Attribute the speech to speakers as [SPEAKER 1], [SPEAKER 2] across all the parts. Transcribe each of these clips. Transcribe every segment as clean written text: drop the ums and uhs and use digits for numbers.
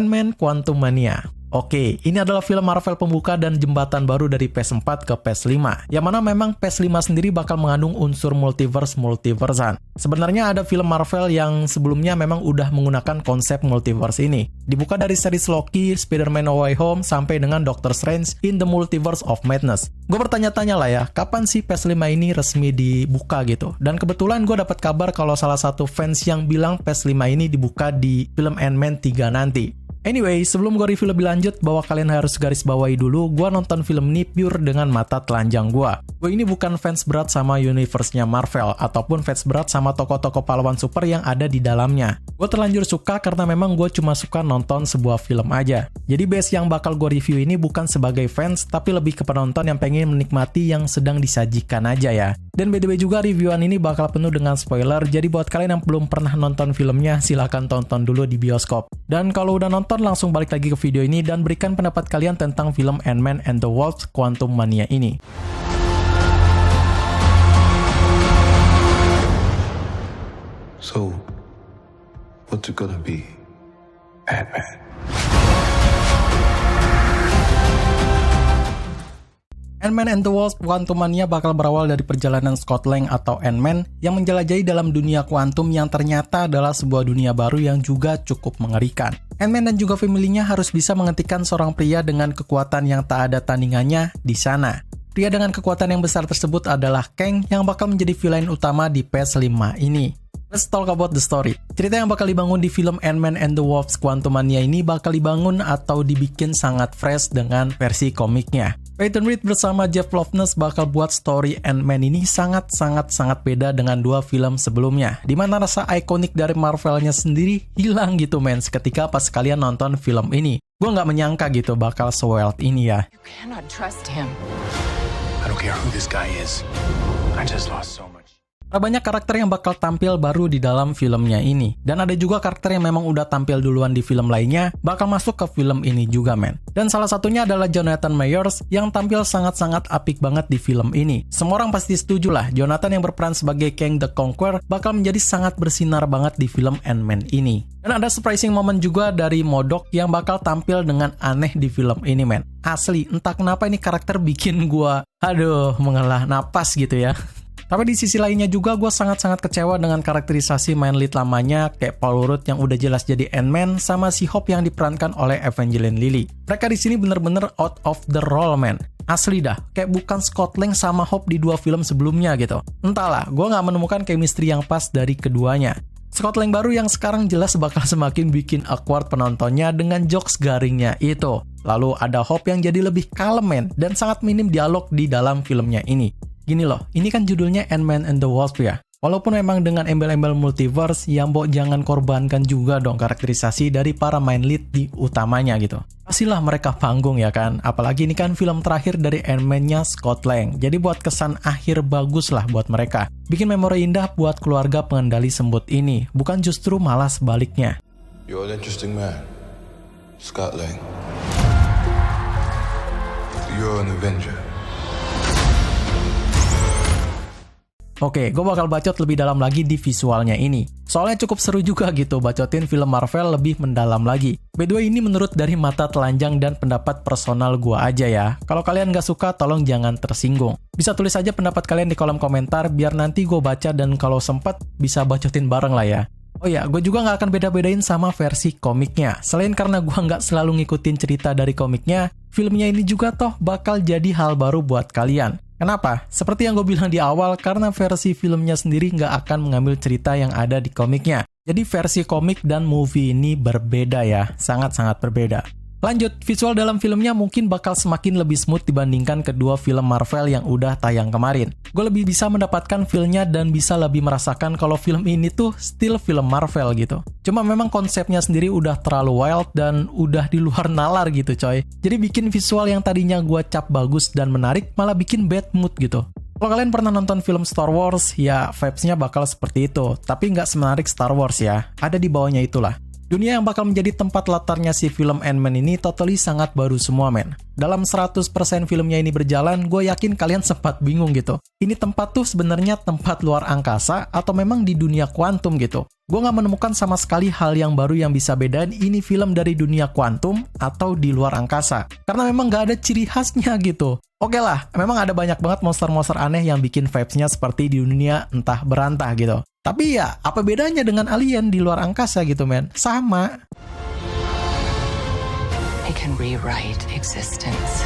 [SPEAKER 1] Ant-Man Quantumania. Oke, ini adalah film Marvel pembuka dan jembatan baru dari PS4 ke PS5, yang mana memang PS5 sendiri bakal mengandung unsur multiverse-multiversean. Sebenarnya ada film Marvel yang sebelumnya memang udah menggunakan konsep multiverse ini. Dibuka dari series Loki, Spider-Man No Way Home, sampai dengan Doctor Strange in the Multiverse of Madness. Gue bertanya-tanya lah ya, kapan sih PS5 ini resmi dibuka gitu? Dan kebetulan gue dapat kabar kalau salah satu fans yang bilang PS5 ini dibuka di film Ant-Man 3 nanti. Anyway, sebelum gue review lebih lanjut, bahwa kalian harus garis bawahi dulu, gue nonton film ini pure dengan mata telanjang gue. Gue ini bukan fans berat sama universe-nya Marvel, ataupun fans berat sama tokoh-tokoh pahlawan super yang ada di dalamnya. Gue terlanjur suka karena memang gue cuma suka nonton sebuah film aja. Jadi base yang bakal gue review ini bukan sebagai fans, tapi lebih ke penonton yang pengen menikmati yang sedang disajikan aja ya. Dan by the way juga reviewan ini bakal penuh dengan spoiler, jadi buat kalian yang belum pernah nonton filmnya, silahkan tonton dulu di bioskop. Dan kalau udah nonton, langsung balik lagi ke video ini dan berikan pendapat kalian tentang film Ant-Man and the Wasp Quantumania ini.
[SPEAKER 2] So, what's it gonna be, Ant-Man?
[SPEAKER 1] Ant-Man and the Wasp Quantumania bakal berawal dari perjalanan Scott Lang atau Ant-Man yang menjelajahi dalam dunia kuantum yang ternyata adalah sebuah dunia baru yang juga cukup mengerikan. Ant-Man dan juga familinya harus bisa menghentikan seorang pria dengan kekuatan yang tak ada tandingannya di sana. Pria dengan kekuatan yang besar tersebut adalah Kang yang bakal menjadi villain utama di PS5 ini. Let's talk about the story. Cerita yang bakal dibangun di film Ant-Man and the Wasp Quantumania ini bakal dibangun atau dibikin sangat fresh dengan versi komiknya. Peyton Reed bersama Jeff Loveness bakal buat story Ant-Man ini sangat beda dengan dua film sebelumnya, di mana rasa ikonik dari Marvelnya sendiri hilang gitu men seketika pas kalian nonton film ini. Gue nggak menyangka gitu bakal se-wild ini ya.
[SPEAKER 3] You cannot trust him.
[SPEAKER 2] I don't care who this guy is. I just lost so much.
[SPEAKER 1] Banyak karakter yang bakal tampil baru di dalam filmnya ini. Dan ada juga karakter yang memang udah tampil duluan di film lainnya, bakal masuk ke film ini juga men. Dan salah satunya adalah Jonathan Majors yang tampil sangat apik banget di film ini. Semua orang pasti setuju lah, Jonathan yang berperan sebagai Kang the Conqueror bakal menjadi sangat bersinar banget di film Ant-Man ini. Dan ada surprising moment juga dari MODOK yang bakal tampil dengan aneh di film ini men. Asli, entah kenapa ini karakter bikin gua, menghela napas gitu ya. Tapi di sisi lainnya juga gue sangat kecewa dengan karakterisasi main lead lamanya kayak Paul Rudd yang udah jelas jadi Ant-Man sama si Hope yang diperankan oleh Evangeline Lilly. Mereka di sini bener-bener out of the role man. Asli dah, kayak bukan Scott Lang sama Hope di dua film sebelumnya gitu. Entahlah, gue nggak menemukan chemistry yang pas dari keduanya. Scott Lang baru yang sekarang jelas bakal semakin bikin awkward penontonnya dengan jokes garingnya itu. Lalu ada Hope yang jadi lebih kalem men dan sangat minim dialog di dalam filmnya ini. Gini loh, ini kan judulnya Ant-Man and the Wasp ya. Walaupun memang dengan embel-embel multiverse, ya mbok jangan korbankan juga dong karakterisasi dari para main lead di utamanya gitu. Pastilah mereka panggung ya kan, apalagi ini kan film terakhir dari Ant-Man-nya Scott Lang. Jadi buat kesan akhir bagus lah buat mereka. Bikin memori indah buat keluarga pengendali semut ini, bukan justru malah sebaliknya.
[SPEAKER 2] You're an interesting man, Scott Lang. You're an Avenger.
[SPEAKER 1] Oke, gue bakal bacot lebih dalam lagi di visualnya ini. Soalnya cukup seru juga gitu bacotin film Marvel lebih mendalam lagi. By the way, ini menurut dari mata telanjang dan pendapat personal gue aja ya. Kalau kalian gak suka, tolong jangan tersinggung. Bisa tulis aja pendapat kalian di kolom komentar, biar nanti gue baca dan kalau sempet bisa bacotin bareng lah ya. Oh ya, gue juga gak akan beda-bedain sama versi komiknya. Selain karena gue gak selalu ngikutin cerita dari komiknya, filmnya ini juga toh bakal jadi hal baru buat kalian. Kenapa? Seperti yang gue bilang di awal, karena versi filmnya sendiri nggak akan mengambil cerita yang ada di komiknya. Jadi versi komik dan movie ini berbeda ya, sangat berbeda. Lanjut, visual dalam filmnya mungkin bakal semakin lebih smooth dibandingkan kedua film Marvel yang udah tayang kemarin. Gue lebih bisa mendapatkan feel-nya dan bisa lebih merasakan kalau film ini tuh still film Marvel gitu. Cuma memang konsepnya sendiri udah terlalu wild dan udah di luar nalar gitu coy. Jadi bikin visual yang tadinya gue cap bagus dan menarik malah bikin bad mood gitu. Kalau kalian pernah nonton film Star Wars, ya vibes-nya bakal seperti itu. Tapi nggak semenarik Star Wars ya, ada di bawahnya itulah. Dunia yang bakal menjadi tempat latarnya si film Ant-Man ini totally sangat baru semua, men. Dalam 100% filmnya ini berjalan, gue yakin kalian sempat bingung gitu. Ini tempat tuh sebenarnya tempat luar angkasa atau memang di dunia kuantum gitu. Gue nggak menemukan sama sekali hal yang baru yang bisa bedain ini film dari dunia kuantum atau di luar angkasa. Karena memang nggak ada ciri khasnya gitu. Oke lah, memang ada banyak banget monster-monster aneh yang bikin vibes-nya seperti di dunia entah berantah gitu. Tapi ya, apa bedanya dengan alien di luar angkasa gitu, men? Sama.
[SPEAKER 3] It can rewrite existence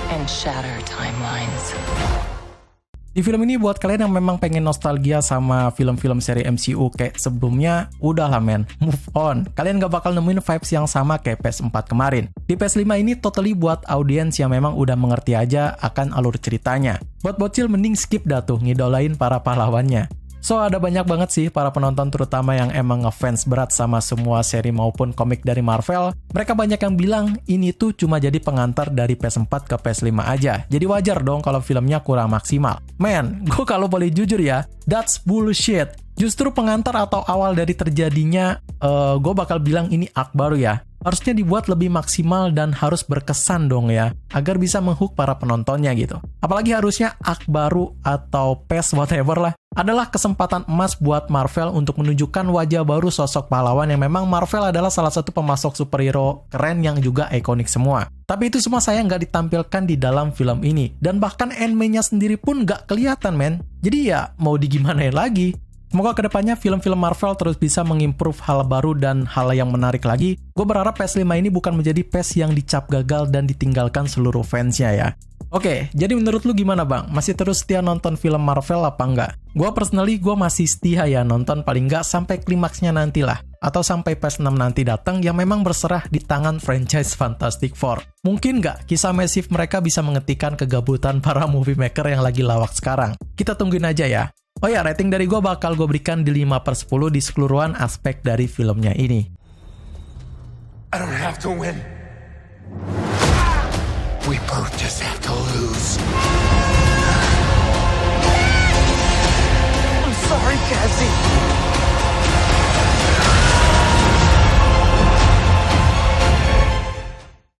[SPEAKER 3] and shatter timelines.
[SPEAKER 1] Di film ini buat kalian yang memang pengen nostalgia sama film-film seri MCU kayak sebelumnya, udahlah men, move on. Kalian gak bakal nemuin vibes yang sama kayak PS4 kemarin. Di PS5 ini totally buat audiens yang memang udah mengerti aja akan alur ceritanya. Buat bocil mending skip dah tuh ngidolain para pahlawannya. So, ada banyak banget sih para penonton terutama yang emang ngefans berat sama semua seri maupun komik dari Marvel. Mereka banyak yang bilang ini tuh cuma jadi pengantar dari PS4 ke PS5 aja. Jadi wajar dong kalau filmnya kurang maksimal. Man, gue kalau boleh jujur ya, that's bullshit. Justru pengantar atau awal dari terjadinya, gue bakal bilang ini arc baru ya. Harusnya dibuat lebih maksimal dan harus berkesan dong ya, agar bisa menghook para penontonnya gitu. Apalagi harusnya arc baru atau phase whatever lah, adalah kesempatan emas buat Marvel untuk menunjukkan wajah baru sosok pahlawan yang memang Marvel adalah salah satu pemasok superhero keren yang juga ikonik semua. Tapi itu semua saya nggak ditampilkan di dalam film ini, dan bahkan Ant-Man-nya sendiri pun nggak kelihatan men. Jadi ya, mau digimanain lagi? Semoga kedepannya film-film Marvel terus bisa mengimprove hal baru dan hal yang menarik lagi. Gue berharap PS5 ini bukan menjadi PS yang dicap gagal dan ditinggalkan seluruh fansnya ya. Oke, jadi menurut lu gimana bang? Masih terus setia nonton film Marvel apa enggak? Gue personally, gue masih setia ya nonton paling enggak sampai klimaksnya nanti lah. Atau sampai PS6 nanti datang yang memang berserah di tangan franchise Fantastic Four. Mungkin nggak kisah Massive mereka bisa menghentikan kegabutan para movie maker yang lagi lawak sekarang? Kita tungguin aja ya. Oh ya, rating dari gue bakal gue berikan di 5/10 di keseluruhan aspek dari filmnya ini.
[SPEAKER 2] I don't have to win. We both just have to lose.